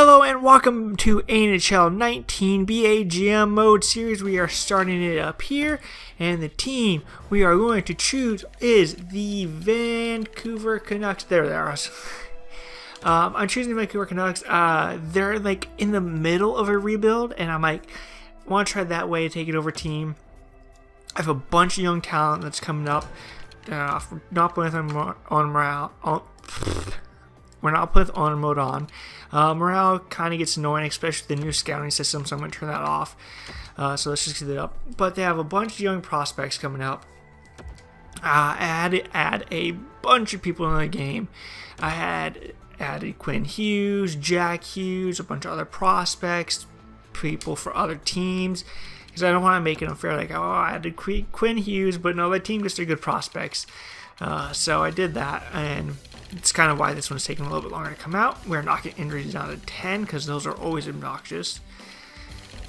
Hello and welcome to NHL 19 BAGM mode series. We are starting it up here, and the team we are going to choose is the Vancouver Canucks. There they are. I'm choosing the Vancouver Canucks. They're like in the middle of a rebuild, and I'm like, want to try that way to take it over team. I have a bunch of young talent that's coming up. We're not putting them on morale. We're not putting on mode on. Morale kind of gets annoying, especially the new scouting system, so I'm going to turn that off. So let's just get it up. But they have a bunch of young prospects coming up. Add a bunch of people in the game. I had added Quinn Hughes, Jack Hughes, a bunch of other prospects, people for other teams. Because I don't want to make it unfair, like, oh, I added Quinn Hughes, but no, the team just are good prospects. So I did that, and it's kind of why this one's taking a little bit longer to come out. We're knocking injuries down to 10 because those are always obnoxious.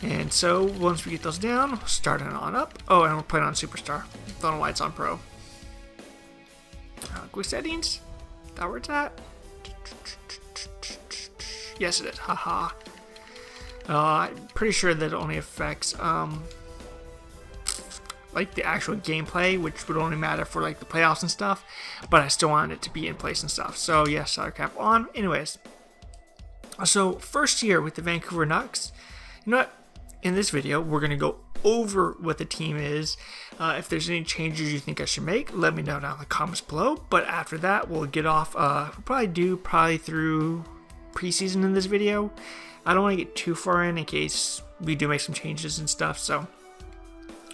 And so once we get those down, we'll start it on up. Oh, and we're playing on Superstar. Don't know why it's on Pro. Quick settings. Is that where it's at? Yes, it is. Haha. I'm pretty sure that it only affects like the actual gameplay, which would only matter for like the playoffs and stuff, but I still wanted it to be in place and stuff. So yes, salary cap on. Anyways, so first year with the Vancouver Canucks. You know what? In this video, we're gonna go over what the team is. If there's any changes you think I should make, let me know down in the comments below. But after that, we'll get off. We'll probably through preseason in this video. I don't want to get too far in case we do make some changes and stuff. So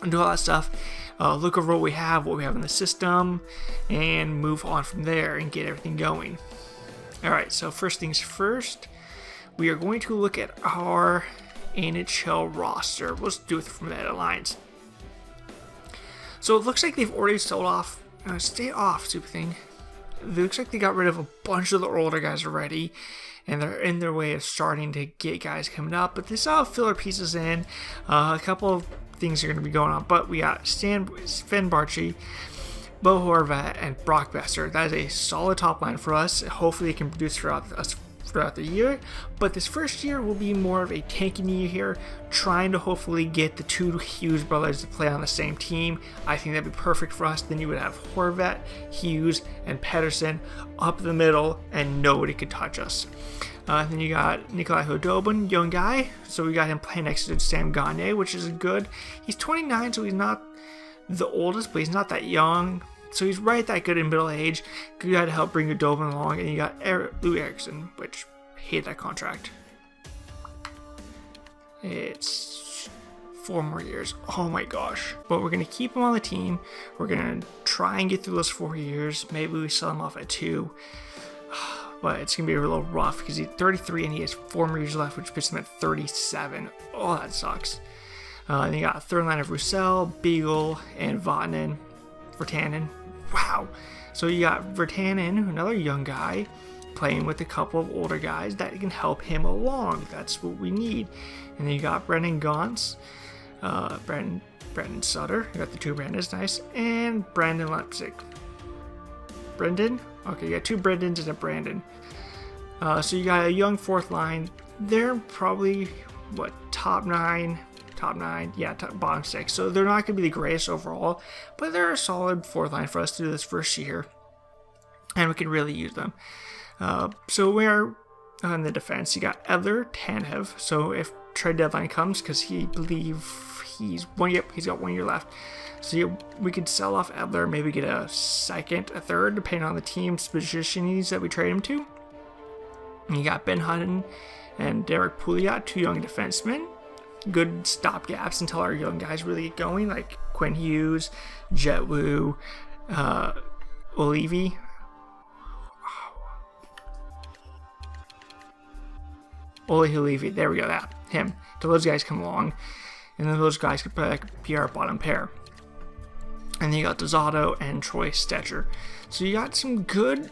I'll do all that stuff. Look over what we have in the system, and move on from there and get everything going. Alright, so first things first, we are going to look at our NHL roster. Let's do it from that alliance. So it looks like they've already sold off. Stay off, stupid thing. It looks like they got rid of a bunch of the older guys already, and they're in their way of starting to get guys coming up. But they still have filler pieces in. A couple of things are going to be going on, but we got Sven Barchi, Bo Horvat, and Brock Besser. That is a solid top line for us. Hopefully it can produce throughout the year, but this first year will be more of a tanking year here, trying to hopefully get the two Hughes brothers to play on the same team. I think that'd be perfect for us. Then you would have Horvat, Hughes, and Pedersen up the middle, and nobody could touch us. Then you got Nikolai Khudobin, young guy, so we got him playing next to Sam Gagner, which is good. He's 29, so he's not the oldest, but he's not that young, so he's right that good in middle age. Good guy to help bring Khudobin along. And you got Lou Eriksson, which I hate that contract. It's 4 more years. Oh my gosh. But we're going to keep him on the team. We're going to try and get through those 4 years. Maybe we sell him off at 2. But it's going to be a little rough because he's 33 and he has 4 more years left, which puts him at 37. Oh, that sucks. Then you got a third line of Roussel, Beagle, and Virtanen. Wow. So you got Virtanen, another young guy, playing with a couple of older guys that can help him along. That's what we need. And then you got Brendan Gaunce, Brandon Sutter. You got the two Brandons, nice. And Brandon Leipzig. Brendan? Okay, you got 2 Brendans and a Brandon. So you got a young fourth line. They're probably, what, top 9? Yeah, bottom 6. So they're not going to be the greatest overall, but they're a solid fourth line for us to do this first year, and we can really use them. So we're on the defense. You got Edler, Tanev. So if trade deadline comes, because he's got 1 year left. So we could sell off Edler, maybe get a second, a third, depending on the team's positions that we trade him to. And you got Ben Hutton and Derek Pouliot, 2 young defensemen. Good stopgaps until our young guys really get going, like Quinn Hughes, Jet Wu, Olivi. Olivi, there we go, him. Till those guys come along, and then those guys could be our bottom pair. And then you got Dozzato and Troy Stetcher. So you got some good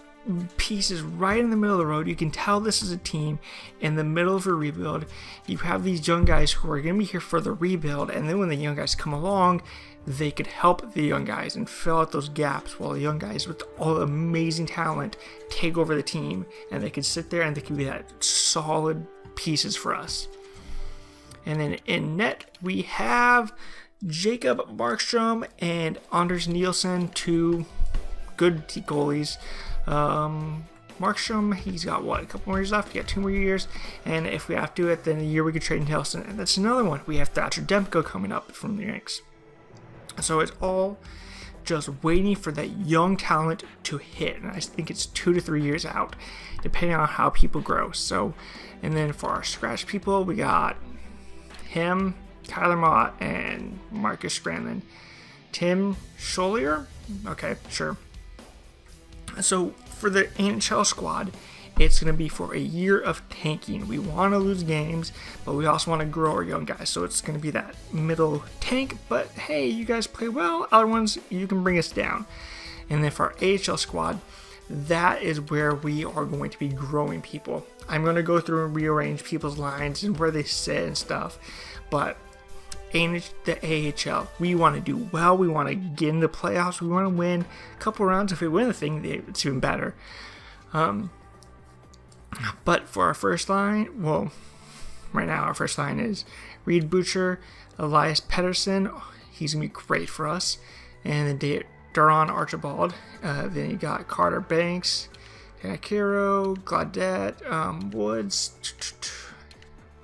pieces right in the middle of the road. You can tell this is a team in the middle of a rebuild. You have these young guys who are going to be here for the rebuild, and then when the young guys come along, they could help the young guys and fill out those gaps, while the young guys with all the amazing talent take over the team, and they could sit there and they could be that solid pieces for us. And then in net, we have Jacob Markstrom and Anders Nielsen, two good goalies. Markstrom, he's got a couple more years left. We got 2 more years, and if we have to, at the end of the year, we could trade Nielsen. And that's another one. We have Thatcher Demko coming up from the Yanks. So it's all just waiting for that young talent to hit, and I think it's 2 to 3 years out, depending on how people grow. So, and then for our scratch people, we got him, Tyler Mott, and Marcus Granlund. Tim Scholier? Okay, sure. So for the NHL squad, it's going to be for a year of tanking. We want to lose games, but we also want to grow our young guys. So it's going to be that middle tank, but hey, you guys play well. Other ones, you can bring us down. And then for our AHL squad, that is where we are going to be growing people. I'm going to go through and rearrange people's lines and where they sit and stuff, but the AHL, we want to do well. We want to get in the playoffs. We want to win a couple rounds. If we win the thing, it's even better. But for our first line, well, right now our first line is Reed Butcher, Elias Pettersson. He's going to be great for us. And then Daron Archibald. Then you got Carter Banks, Tanakiro, Gaudette, Woods.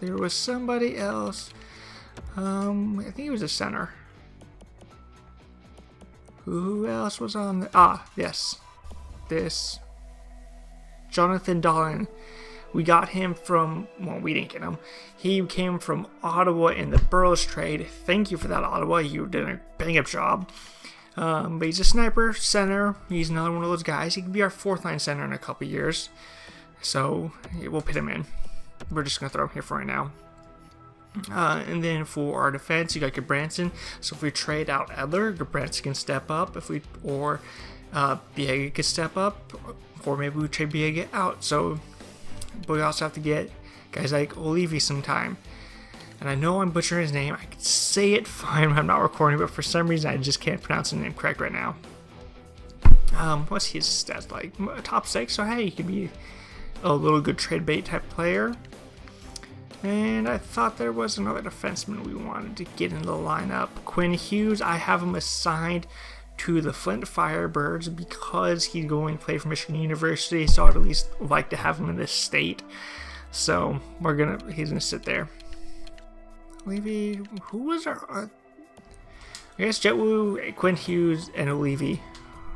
There was somebody else. I think he was a center. Who else was on the... yes. This Jonathan Dahlen. We got him from... Well, we didn't get him. He came from Ottawa in the Burroughs trade. Thank you for that, Ottawa. You did a bang-up job. But he's a sniper, center. He's another one of those guys. He can be our fourth-line center in a couple years. So, we'll put him in. We're just going to throw him here for right now. And then for our defense, you got Gudbranson. So if we trade out Edler, Gudbranson can step up. Or Biega can step up, or maybe we trade Biega out. So, but we also have to get guys like Olivi sometime. And I know I'm butchering his name. I can say it fine when I'm not recording, but for some reason I just can't pronounce his name correct right now. What's his stats like? Top 6. So hey, he could be a little good trade bait type player. And I thought there was another defenseman we wanted to get in the lineup. Quinn Hughes, I have him assigned to the Flint Firebirds because he's going to play for Michigan University, so I'd at least like to have him in this state. So he's gonna sit there. Olivi, who was our? I guess Jetwu, Quinn Hughes, and Olivi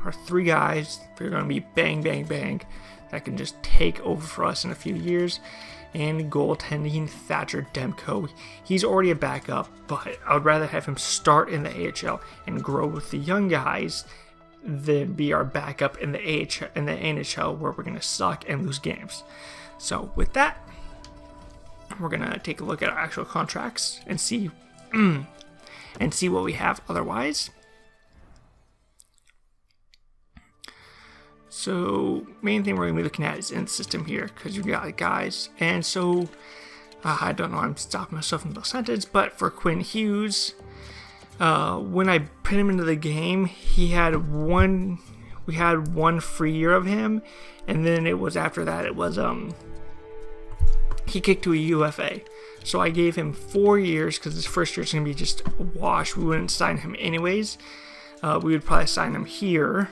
are 3 guys. They're gonna be bang, bang, bang. That can just take over for us in a few years. And goaltending, Thatcher Demko. He's already a backup, but I would rather have him start in the AHL and grow with the young guys than be our backup in the AHL and the NHL where we're gonna suck and lose games. So with that, we're gonna take a look at our actual contracts and see what we have otherwise. So, main thing we're going to be looking at is in the system here, because you've got guys. And so, I don't know, I'm stopping myself in the sentence, but for Quinn Hughes, when I put him into the game, we had one free year of him, and then it was after that, it was, he kicked to a UFA. So I gave him 4 years, because his first year is going to be just a wash. We wouldn't sign him anyways. We would probably sign him here.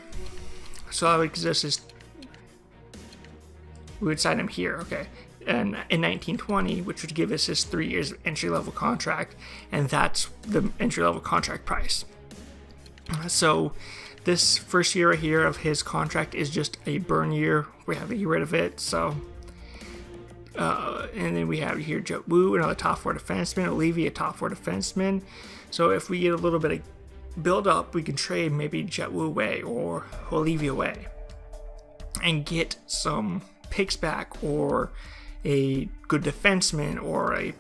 So that would exist as we would sign him here, okay, and in 1920, which would give us his 3 years entry-level contract, and that's the entry-level contract price. So this first year right here of his contract is just a burn year. We have to get rid of it. So, and then we have here Jet Wu, another top 4 defenseman, Olivi, a top 4 defenseman. So if we get a little bit of build up, we can trade maybe Jet Wu away or Olivi away and get some picks back, or a good defenseman, or a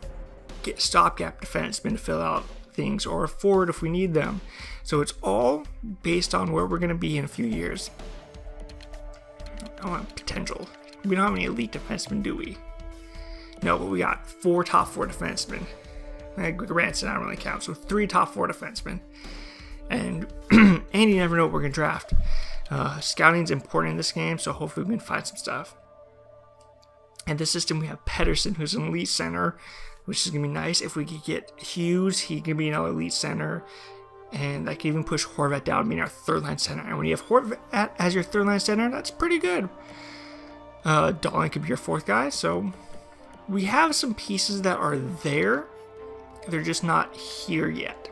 stopgap defenseman to fill out things, or a forward if we need them. So it's all based on where we're going to be in a few years. I want potential. We don't have any elite defensemen, do we? No, but we got 4 top 4 defensemen. Ranson, I don't really count. So 3 top 4 defensemen. And you never know what we're going to draft. Scouting is important in this game, so hopefully we can find some stuff. And this system, we have Pedersen, who's an elite center, which is going to be nice. If we could get Hughes, he can be an elite center. And I can even push Horvat down, being our third-line center. And when you have Horvat as your third-line center, that's pretty good. Dahlin could be your fourth guy. So we have some pieces that are there. They're just not here yet.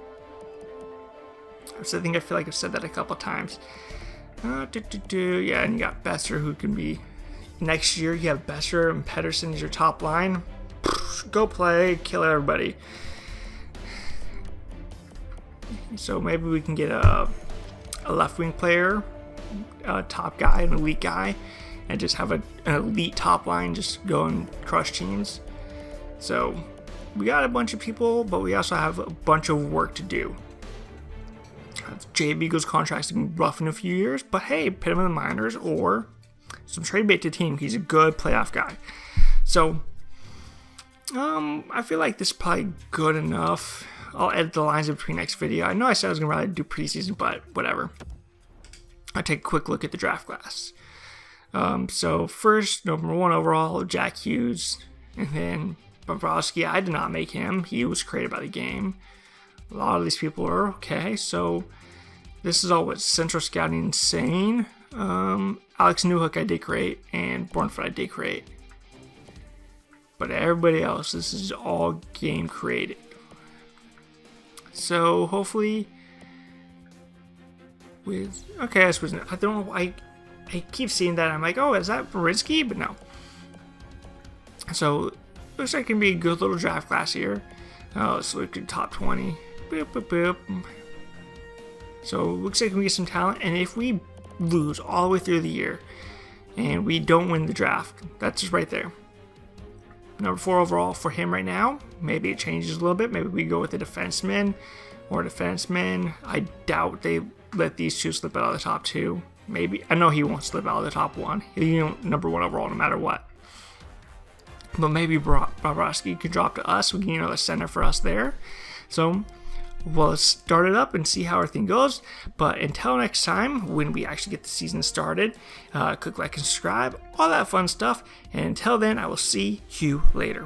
So I feel like I've said that a couple times. Yeah, and you got Besser, who can be... Next year, you have Besser and Pedersen as your top line. Go play, kill everybody. So maybe we can get a left wing player, a top guy, an elite guy, and just have an elite top line just go and crush teams. So we got a bunch of people, but we also have a bunch of work to do. Jay Beagle's contract's going to be rough in a few years, but hey, put him in the minors or some trade bait to the team. He's a good playoff guy. So I feel like this is probably good enough. I'll edit the lines in between next video. I know I said I was going to rather do preseason, but whatever. I'll take a quick look at the draft class. So first, number 1 overall, Jack Hughes. And then Bobrovsky, I did not make him. He was created by the game. A lot of these people are okay. So this is all what Central Scouting Insane. Alex Newhook I did create, and Bornfoot I did create. But everybody else, this is all game created. So hopefully, I don't know why I keep seeing that. I'm like, oh, is that Marinsky? But no. So looks like it can be a good little draft class here. Let's look at top 20. Boop, boop, boop. So looks like we get some talent, and if we lose all the way through the year and we don't win the draft, that's just right there. Number 4 overall for him right now. Maybe it changes a little bit. Maybe we go with a defenseman or a defenseman. I doubt they let these two slip out of the top 2. Maybe. I know he won't slip out of the top 1. He'll number 1 overall no matter what. But maybe Bobrovsky could drop to us. We can, a center for us there. So, well, let's start it up and see how everything goes. But until next time, when we actually get the season started, click like and subscribe, all that fun stuff. And until then, I will see you later.